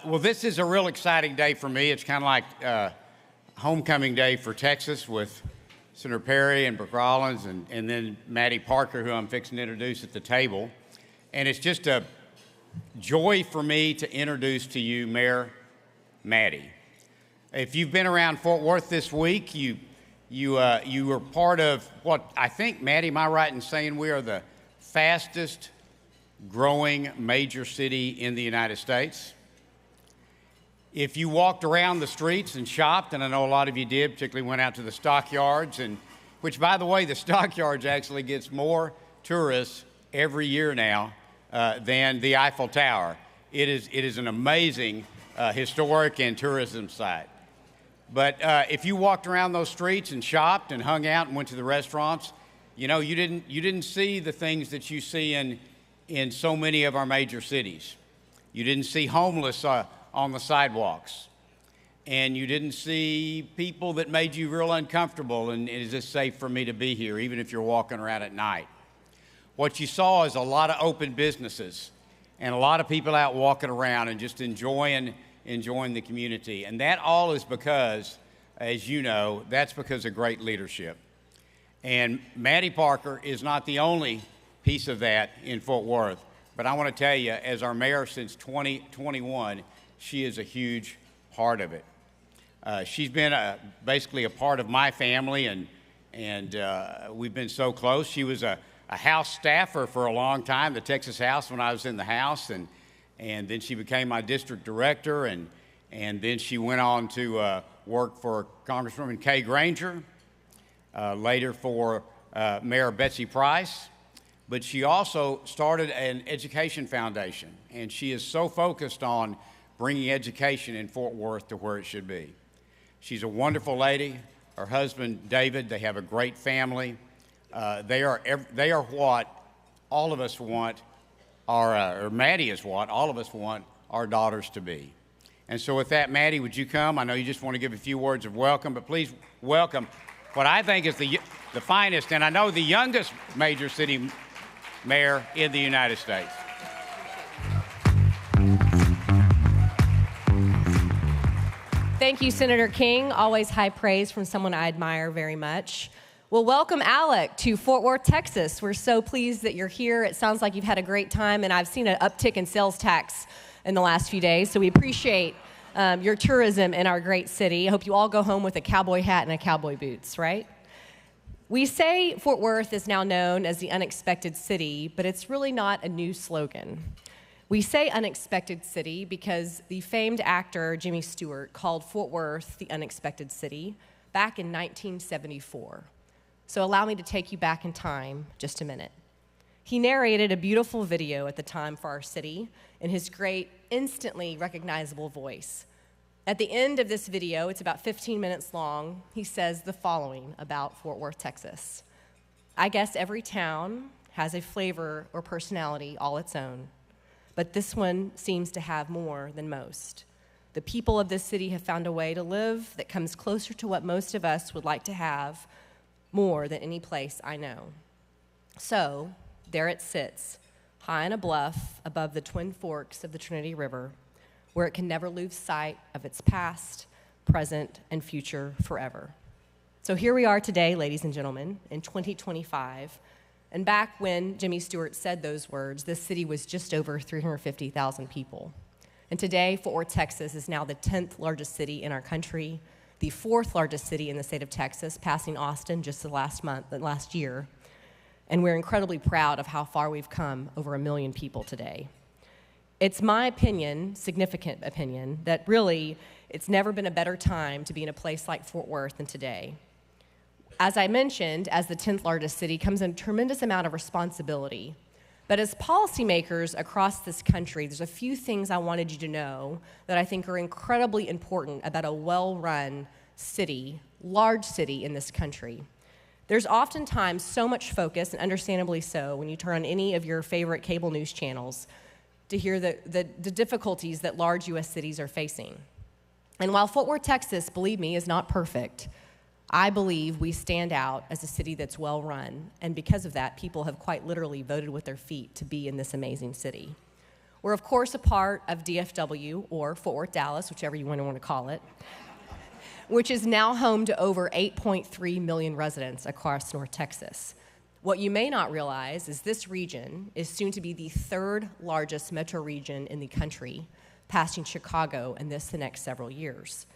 Well, this is a real exciting day for me. It's kind of like homecoming day for Texas with Senator Perry and Brooke Rollins and then Mattie Parker, who I'm fixing to introduce at the table. And it's just a joy for me to introduce to you Mayor Mattie. If you've been around Fort Worth this week, you were part of what I think, Mattie, am I right in saying we are the fastest growing major city in the United States? If you walked around the streets and shopped, and I know a lot of you did, particularly went out to the stockyards, and which, by the way, the stockyards actually gets more tourists every year now than the Eiffel Tower. It is an amazing historic and tourism site. But if you walked around those streets and shopped and hung out and went to the restaurants, you know, you didn't see the things that you see in so many of our major cities. You didn't see homeless on the sidewalks, and you didn't see people that made you real uncomfortable and is this safe for me to be here, even if you're walking around at night. What you saw is a lot of open businesses and a lot of people out walking around and just enjoying the community. And that all is because, as you know, that's because of great leadership. And Mattie Parker is not the only piece of that in Fort Worth, but I want to tell you, as our mayor since 2021, she is a huge part of it. She's been basically a part of my family, and we've been so close. She was a House staffer for a long time, the Texas House, when I was in the House, and then she became my district director, and then she went on to work for Congresswoman Kay Granger, later for Mayor Betsy Price. But she also started an education foundation, and she is so focused on bringing education in Fort Worth to where it should be. She's a wonderful lady. Her husband, David, they have a great family. They are what all of us want, or Mattie is what all of us want our daughters to be. And so with that, Mattie, would you come? I know you just want to give a few words of welcome, but please welcome what I think is the finest, and I know the youngest major city mayor in the United States. Thank you, Senator King. Always high praise from someone I admire very much. Well, welcome, Alec, to Fort Worth, Texas. We're so pleased that you're here. It sounds like you've had a great time, and I've seen an uptick in sales tax in the last few days, so we appreciate your tourism in our great city. I hope you all go home with a cowboy hat and a cowboy boots, right? We say Fort Worth is now known as the unexpected city, but it's really not a new slogan. We say unexpected city because the famed actor Jimmy Stewart called Fort Worth the unexpected city back in 1974. So allow me to take you back in time just a minute. He narrated a beautiful video at the time for our city in his great, instantly recognizable voice. At the end of this video, it's about 15 minutes long, he says the following about Fort Worth, Texas. I guess every town has a flavor or personality all its own, but this one seems to have more than most. The people of this city have found a way to live that comes closer to what most of us would like to have more than any place I know. So, there it sits, high on a bluff above the Twin Forks of the Trinity River, where it can never lose sight of its past, present, and future forever. So here we are today, ladies and gentlemen, in 2025, and back when Jimmy Stewart said those words, this city was just over 350,000 people. And today, Fort Worth, Texas is now the 10th largest city in our country, the 4th largest city in the state of Texas, passing Austin just the last year. And we're incredibly proud of how far we've come, over 1 million people today. It's my opinion, significant opinion, that really it's never been a better time to be in a place like Fort Worth than today. As I mentioned, as the 10th largest city comes a tremendous amount of responsibility. But as policymakers across this country, there's a few things I wanted you to know that I think are incredibly important about a well-run city, large city in this country. There's oftentimes so much focus, and understandably so, when you turn on any of your favorite cable news channels to hear the difficulties that large U.S. cities are facing. And while Fort Worth, Texas, believe me, is not perfect, I believe we stand out as a city that's well run, and because of that, people have quite literally voted with their feet to be in this amazing city. We're, of course, a part of DFW, or Fort Worth, Dallas, whichever you want to call it, which is now home to over 8.3 million residents across North Texas. What you may not realize is this region is soon to be the third largest metro region in the country, passing Chicago in the next several years.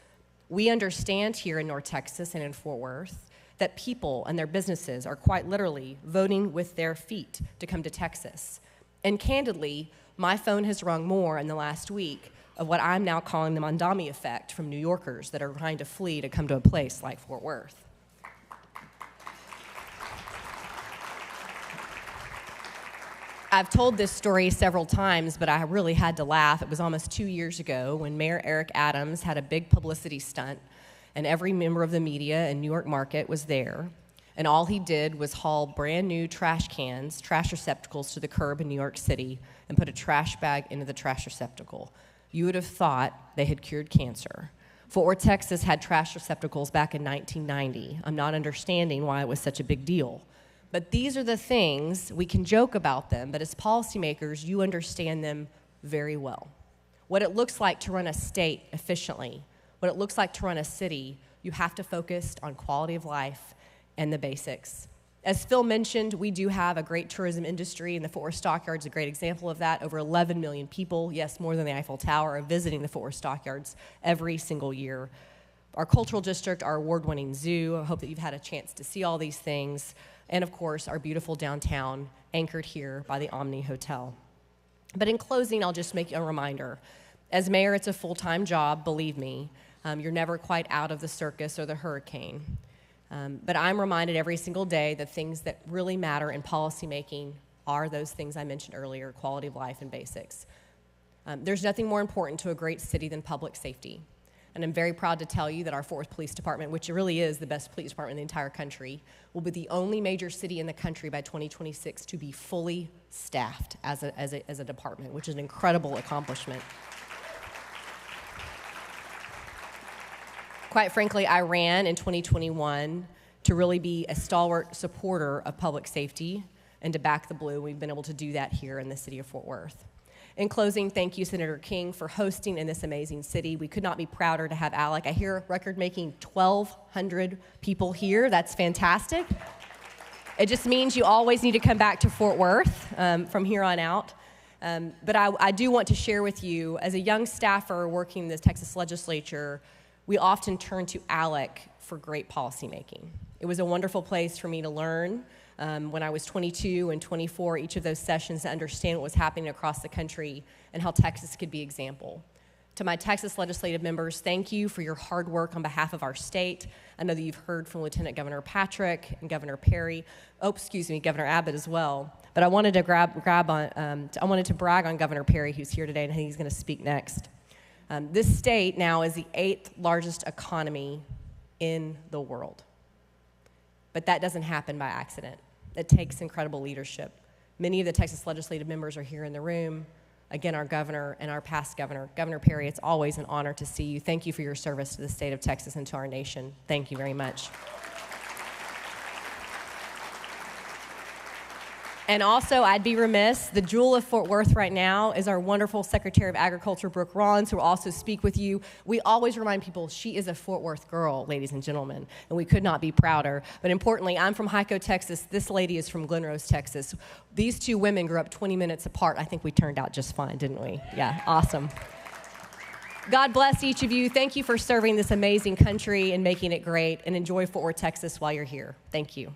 We understand here in North Texas and in Fort Worth that people and their businesses are quite literally voting with their feet to come to Texas. And candidly, my phone has rung more in the last week of what I'm now calling the Mondami effect from New Yorkers that are trying to flee to come to a place like Fort Worth. I've told this story several times, but I really had to laugh. It was almost 2 years ago when Mayor Eric Adams had a big publicity stunt, and every member of the media in New York Market was there. And all he did was haul brand new trash cans, trash receptacles to the curb in New York City and put a trash bag into the trash receptacle. You would have thought they had cured cancer. Fort Worth, Texas had trash receptacles back in 1990. I'm not understanding why it was such a big deal. But these are the things, we can joke about them, but as policymakers, you understand them very well. What it looks like to run a state efficiently, what it looks like to run a city, you have to focus on quality of life and the basics. As Phil mentioned, we do have a great tourism industry, and the Fort Worth Stockyards is a great example of that. Over 11 million people, yes, more than the Eiffel Tower, are visiting the Fort Worth Stockyards every single year. Our cultural district, our award-winning zoo, I hope that you've had a chance to see all these things, and of course, our beautiful downtown, anchored here by the Omni Hotel. But in closing, I'll just make a reminder. As mayor, it's a full-time job, believe me. You're never quite out of the circus or the hurricane. But I'm reminded every single day that things that really matter in policymaking are those things I mentioned earlier, quality of life and basics. There's nothing more important to a great city than public safety. And I'm very proud to tell you that our Fort Worth Police Department, which really is the best police department in the entire country, will be the only major city in the country by 2026 to be fully staffed as a department, which is an incredible accomplishment. Quite frankly, I ran in 2021 to really be a stalwart supporter of public safety and to back the blue. We've been able to do that here in the city of Fort Worth. In closing, thank you, Senator King, for hosting in this amazing city. We could not be prouder to have Alec. I hear record-making 1,200 people here. That's fantastic. It just means you always need to come back to Fort Worth from here on out. But I do want to share with you, as a young staffer working in the Texas legislature, we often turn to Alec for great policymaking. It was a wonderful place for me to learn when I was 22 and 24, each of those sessions, to understand what was happening across the country and how Texas could be example. To my Texas legislative members, thank you for your hard work on behalf of our state. I know that you've heard from Lieutenant Governor Patrick and Governor Perry, Governor Abbott as well. But I wanted to I wanted to brag on Governor Perry, who's here today, and he's going to speak next. This state now is the 8th largest economy in the world. But that doesn't happen by accident. It takes incredible leadership. Many of the Texas legislative members are here in the room. Again, our governor and our past governor, Governor Perry, it's always an honor to see you. Thank you for your service to the state of Texas and to our nation. Thank you very much. And also, I'd be remiss, the jewel of Fort Worth right now is our wonderful Secretary of Agriculture, Brooke Rollins, who will also speak with you. We always remind people she is a Fort Worth girl, ladies and gentlemen, and we could not be prouder. But importantly, I'm from Hico, Texas. This lady is from Glen Rose, Texas. These two women grew up 20 minutes apart. I think we turned out just fine, didn't we? Yeah, awesome. God bless each of you. Thank you for serving this amazing country and making it great, and enjoy Fort Worth, Texas while you're here. Thank you.